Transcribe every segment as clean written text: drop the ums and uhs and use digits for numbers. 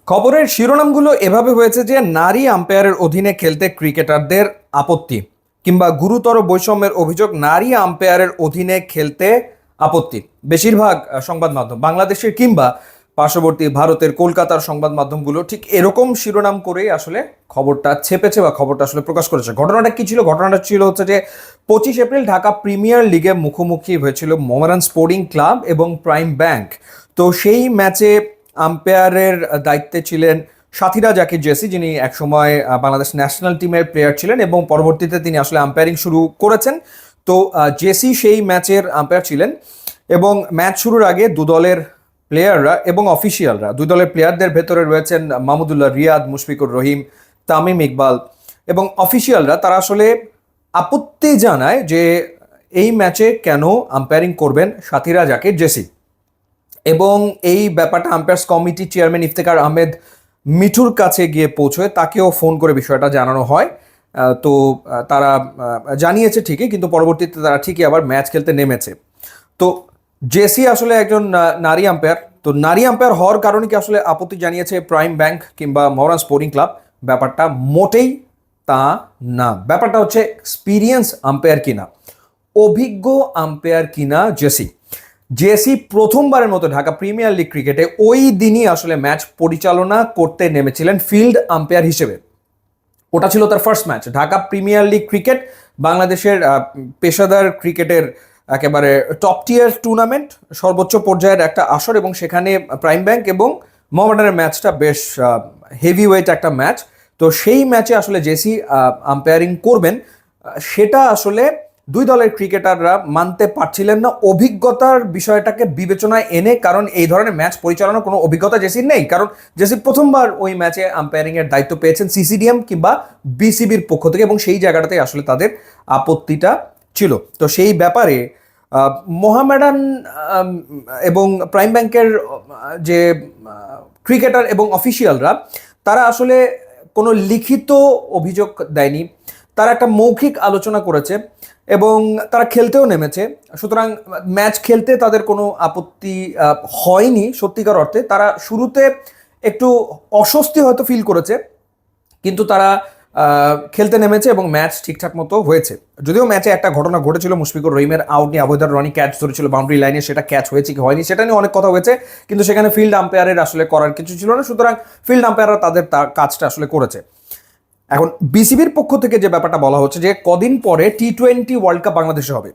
খবরের শিরোনামগুলো এভাবে হয়েছে যে নারী আম্পায়ারের অধীনে খেলতে ক্রিকেটারদের আপত্তি, কিংবা গুরুতর বৈষম্যের অভিযোগ নারী আম্পায়ারের অধীনে খেলতে আপত্তি। বেশিরভাগ সংবাদ মাধ্যম বাংলাদেশের কিংবা পার্শ্ববর্তী ভারতের কলকাতার সংবাদ মাধ্যমগুলো ঠিক এরকম শিরোনাম করেই আসলে খবরটা ছেপেছে বা খবরটা আসলে প্রকাশ করেছে। ঘটনাটা কি ছিল? ঘটনাটা ছিল হচ্ছে যে 25 এপ্রিল ঢাকা প্রিমিয়ার লিগে মুখোমুখি হয়েছিল মোহামেডান স্পোর্টিং ক্লাব এবং প্রাইম ব্যাংক। তো সেই ম্যাচে আম্পায়ারের দায়িত্বে ছিলেন সাথীরা জাকির জেসি, যিনি একসময় বাংলাদেশ ন্যাশনাল টিমের প্লেয়ার ছিলেন এবং পরবর্তীতে তিনি আসলে আম্পায়ারিং শুরু করেছেন। তো জেসি সেই ম্যাচের আম্পায়ার ছিলেন এবং ম্যাচ শুরুর আগে দু দলের প্লেয়াররা এবং অফিসিয়ালরা, দুই দলের প্লেয়ারদের ভেতরে রয়েছেন মাহমুদুল্লাহ রিয়াদ, মুশফিকুর রহিম, তামিম ইকবাল, এবং অফিসিয়ালরা তারা আসলে আপত্তি জানায় যে এই ম্যাচে কেন আম্পায়ারিং করবেন সাথীরা জাকির জেসি। এবং এই ব্যাপারটা umpires committee chairman Iftekhar Ahmed মিঠুর কাছে গিয়ে পৌঁছয়, তাকেও ফোন করে বিষয়টা জানানো হয়। তো তারা জানিয়েছে ঠিকই, কিন্তু পরবর্তীতে তারা ঠিকই আবার ম্যাচ খেলতে নেমেছে। তো জেসি আসলে একজন নারী আম্পায়ার। তো নারী আম্পায়ার হওয়ার কারণে কি আসলে আপত্তি জানিয়েছে প্রাইম ব্যাংক কিংবা মোহামেডান স্পোর্টিং ক্লাব? ব্যাপারটা মোটেই তা না। ব্যাপারটা হচ্ছে এক্সপিরিয়েন্স আম্পায়ার কিনা, অভিজ্ঞ আম্পায়ার কিনা জেসি। জেসি প্রথমবারের মতো ঢাকা প্রিমিয়ার লিগ ক্রিকেটে ওই দিনই আসলে ম্যাচ পরিচালনা করতে নেমেছিলেন ফিল্ড আম্পায়ার হিসেবে। ওটা ছিল তার first match. Dhaka premier league cricket বাংলাদেশের পেশাদার ক্রিকেটের একেবারে টপ টিয়ার টুর্নামেন্ট, সর্বোচ্চ পর্যায়ের একটা আসর, এবং সেখানে প্রাইম ব্যাংক এবং মোহামেডানের ম্যাচটা বেশ হেভি ওয়েট একটা ম্যাচ। তো সেই ম্যাচে আসলে জেসি আম্পায়ারিং করবেন, সেটা আসলে দুই দলের ক্রিকেটাররা মানতে পারছিলেন না অভিজ্ঞতার বিষয়টাকে বিবেচনায় এনে, কারণ এই ধরনের ম্যাচ পরিচালনার কোনো অভিজ্ঞতা জেসির নেই। কারণ জেসি প্রথমবার ওই ম্যাচে আম্পায়ারিং এর দায়িত্ব পেয়েছেন সিসিডিএম কিংবা বিসিবির পক্ষ থেকে, এবং সেই জায়গাটাতে আসলে তাদের আপত্তিটা ছিল। তো সেই ব্যাপারে মোহামেডান এবং প্রাইম ব্যাংকের যে ক্রিকেটার এবং অফিসিয়ালরা, তারা আসলে কোনো লিখিত অভিযোগ দেয়নি, তারা একটা মৌখিক আলোচনা করেছে এবং তারা খেলতেও নেমেছে। সুতরাং ম্যাচ খেলতে তাদের কোনো আপত্তি হয়নি সত্যিকার অর্থে। তারা শুরুতে একটু অস্বস্তি হয়তো ফিল করেছে, কিন্তু তারা খেলতে নেমেছে এবং ম্যাচ ঠিকঠাক মতো হয়েছে। যদিও ম্যাচে একটা ঘটনা ঘটেছিল, মুশফিকুর রহিমের আউট নিয়ে আবুদার রনি ক্যাচ ধরেছিল বাউন্ডারি লাইনে, সেটা ক্যাচ হয়েছে কি হয়নি সেটা নিয়ে অনেক কথা হয়েছে, কিন্তু সেখানে ফিল্ড আম্পায়ারের আসলে করার কিছু ছিল না। সুতরাং ফিল্ড আম্পায়াররা তাদের কাজটা আসলে করেছে। এখন বিসিবির পক্ষ থেকে যে ব্যাপারটা বলা হচ্ছে যে কদিন পরে টি-20 ওয়ার্ল্ড কাপ বাংলাদেশে হবে,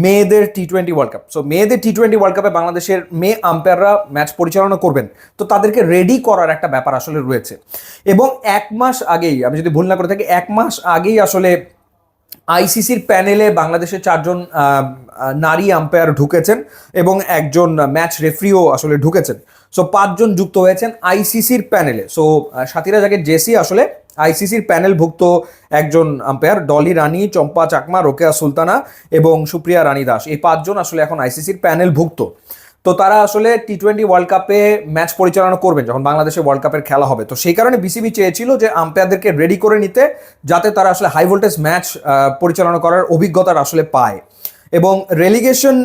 মেয়েদের টি-20 ওয়ার্ল্ড কাপ। সো মেয়েদের টি-20 ওয়ার্ল্ড কাপে বাংলাদেশের মেয়ে আম্পায়াররা ম্যাচ পরিচালনা করবেন। তো তাদেরকে রেডি করার একটা ব্যাপার আসলে রয়েছে, এবং 1 মাস আগেই, আমি যদি ভুল না করে থাকি, 1 মাস আগেই আসলে আইসিসির প্যানেলে বাংলাদেশের 4জন নারী আম্পায়ার ঢুকেছেন এবং একজন ম্যাচ রেফারিও আসলে ঢুকেছেন। সো 5জন যুক্ত হয়েছেন আইসিসির প্যানেলে। সো সাথীরা জাকির জেসি আসলে আইসিসির প্যানেলভুক্ত একজন আম্পায়ার। ডলি রানী, চম্পা চাকমা, রোকেয়া সুলতানা এবং সুপ্রিয়া রানী দাস, এই 5জন আসলে এখন আইসিসির প্যানেলভুক্ত। তো তারা আসলে টি-20 ওয়ার্ল্ড কাপে ম্যাচ পরিচালনা করবেন যখন বাংলাদেশে ওয়ার্ল্ড কাপের খেলা হবে। তো সেই কারণে বিসিবি চেয়েছিল যে আম্পায়ারদেরকে রেডি করে নিতে, যাতে তারা আসলে হাই ভোল্টেজ ম্যাচ পরিচালনা করার অভিজ্ঞতা আসলে পায়। এবং রেলিগেশন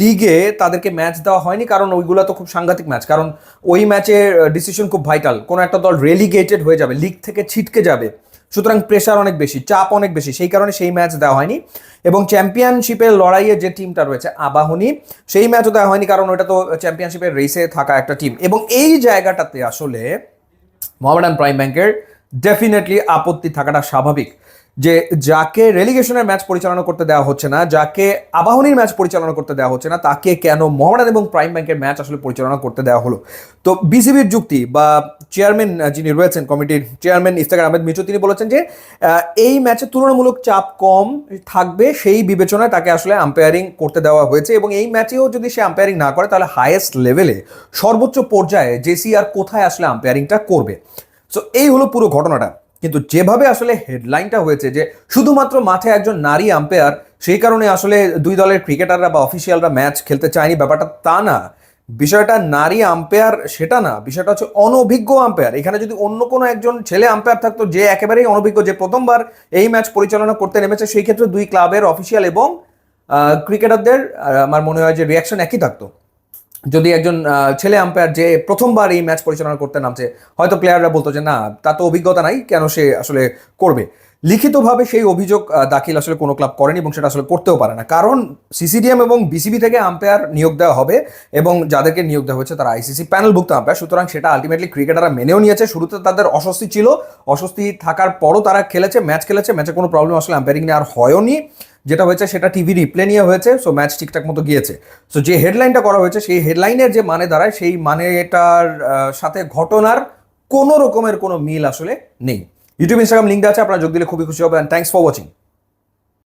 লিগে তাদেরকে ম্যাচ দেওয়া হয়নি, কারণ ওইগুলো তো খুব সাংঘাতিক ম্যাচ, কারণ ওই ম্যাচের ডিসিশন খুব ভাইটাল। কোনো একটা দল রেলিগেটেড হয়ে যাবে, লিগ থেকে ছিটকে যাবে, সুতরাং প্রেশার অনেক বেশি, চাপ অনেক বেশি, সেই কারণে সেই ম্যাচ দেওয়া হয়নি। এবং চ্যাম্পিয়নশিপের লড়াইয়ে যে টিমটা রয়েছে আবাহনী, সেই ম্যাচও দেওয়া হয়নি, কারণ ওটা তো চ্যাম্পিয়নশিপের রেসে থাকা একটা টিম। এবং এই জায়গাটাতে আসলে মোহামেডান প্রাইম ব্যাংকের ডেফিনেটলি আপত্তি থাকাটা স্বাভাবিক, যে যাকে রেলিগেশনের ম্যাচ পরিচালনা করতে দেওয়া হচ্ছে না, যাকে আবাহনীর ম্যাচ পরিচালনা করতে দেওয়া হচ্ছে না, তাকে কেন মোহামেডান এবং প্রাইম ব্যাংকের ম্যাচ আসলে পরিচালনা করতে দেওয়া হলো। তো বিসিবির যুক্তি, বা চেয়ারম্যান যিনি রয়েছেন, কমিটির চেয়ারম্যান ইফতেখার আহমেদ মিঠু, তিনি বলেছেন যে এই ম্যাচে তুলনামূলক চাপ কম থাকবে, সেই বিবেচনায় তাকে আসলে আম্পায়ারিং করতে দেওয়া হয়েছে। এবং এই ম্যাচেও যদি সে আম্পায়ারিং না করে, তাহলে হাইয়েস্ট লেভেলে, সর্বোচ্চ পর্যায়ে জেসি আর কোথায় আসলে আম্পায়ারিংটা করবে। সো এই হলো পুরো ঘটনাটা। কিন্তু যেভাবে আসলে হেডলাইনটা হয়েছে যে শুধুমাত্র মাঠে একজন নারী আম্পায়ার, সেই কারণে আসলে দুই দলের ক্রিকেটাররা বা অফিসিয়ালরা ম্যাচ খেলতে চায়নি, ব্যাপারটা তা না। বিষয়টা নারী আম্পায়ার সেটা না, বিষয়টা হচ্ছে অনভিজ্ঞ আম্পায়ার। এখানে যদি অন্য কোনো একজন ছেলে আম্পায়ার থাকতো, যে একেবারেই অনভিজ্ঞ, যে প্রথমবার এই ম্যাচ পরিচালনা করতে নেমেছে, সেই ক্ষেত্রে দুই ক্লাবের অফিসিয়াল এবং ক্রিকেটারদের আমার মনে হয় যে রিয়াকশন একই থাকতো। যদি একজন ছেলে আম্পায়ার যে প্রথমবার এই ম্যাচ পরিচালনা করতে নামছে, হয়তো প্লেয়াররা বলতো যে না, তার তো অভিজ্ঞতা নাই, কেন সে আসলে করবে। লিখিতভাবে সেই অভিযোগ দাখিল আসলে কোনো ক্লাব করেনি এবং সেটা আসলে করতেও পারে না, কারণ সিসিডিএম এবং বিসিবি থেকে আম্পায়ার নিয়োগ দেওয়া হবে এবং যাদেরকে নিয়োগ দেওয়া হয়েছে তারা আইসিসি প্যানেলভুক্ত আম্পায়ার, সুতরাং সেটা আলটিমেটলি ক্রিকেটাররা মেনেও নিয়েছে। শুরুতে তাদের অস্বস্তি ছিল, অস্বস্তি থাকার পরও তারা খেলেছে, ম্যাচে কোনো প্রবলেম আসলে আম্পায়ারিং নিয়ে আর হয়নি। যেটা হয়েছে সেটা টিভি রিপ্লে নিয়ে হয়েছে, সো ম্যাচ ঠিকঠাক মতো গিয়েছে। সো যে হেডলাইনটা করা হয়েছে সেই হেডলাইনের যে মানে দাঁড়ায় সেই মানেটার সাথে ঘটনার কোনো রকমের কোনো মিল আসলে নেই। ইউটিউব ইনস্টাগ্রাম লিঙ্ক আছে, আপনারা যোগ দিলে খুবই খুশি হবে। And thanks for watching.